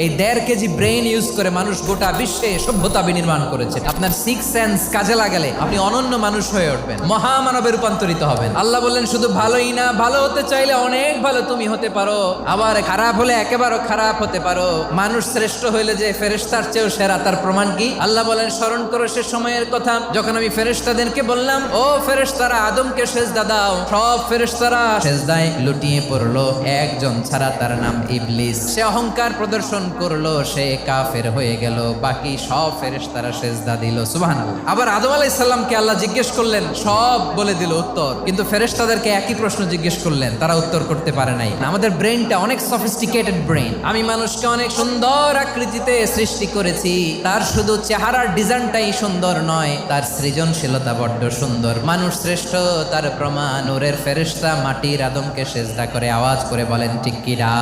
এই 1.5 KG brain use করে মানুষ গোটা বিশ্বে সভ্যতা বিনির্মাণ করেছে। আপনার 6 সেন্স কাজে লাগালে আপনি অনন্য মানুষ হয়ে উঠবেন, মহামানবে রূপান্তরিত হবেন। আল্লাহ বললেন শুধু ভালোই না, ভালো হতে চাইলে অনেক ভালো তুমি হতে পারো, আবার খারাপ হলে একেবারে খারাপ হতে পারো। মানুষ শ্রেষ্ঠ হইলে যে ফেরেশতার চেয়েও সেরা, তার প্রমাণ কি? আল্লাহ বলেন স্মরণ করো সে সময়ের কথা যখন আমি ফেরেশতাদেরকে বললাম, ও ফেরেশতারা আদমকে সেজদা দাও। সব ফেরেশতারা সেজদায় লুটিয়ে পড়লো, একজন ছাড়া, তার নাম ইবলিস। সে অহংকার প্রদর্শন করলো, সে কাফের হয়ে গেল। বাকি সব ফেরেশতারা সেজদা দিল। সুবহানাল্লাহ। আবার আদম আলাইহিস সালামকে আল্লাহ জিজ্ঞেস করলেন, সব বলে দিল উত্তর, কিন্তু ফেরেশতাদেরকে একই প্রশ্ন জিজ্ঞেস করলেন, তারা উত্তর করতে পারে নাই। আমাদের ব্রেইনটা অনেক সফিস্টিকেটেড ব্রেইন। আমি মানুষকে অনেক সুন্দর আকৃতিতে সৃষ্টি করেছি, তার শুধু চেহারার ডিজাইনটাই সুন্দর নয়, তার সৃজনশীলতা বড্ড সুন্দর। মানুষ শ্রেষ্ঠ, তার প্রমাণ নূরের ফেরেশতা মাটির আদমকে সেজদা করে আওয়াজ করে বলেন ঠিক কিনা?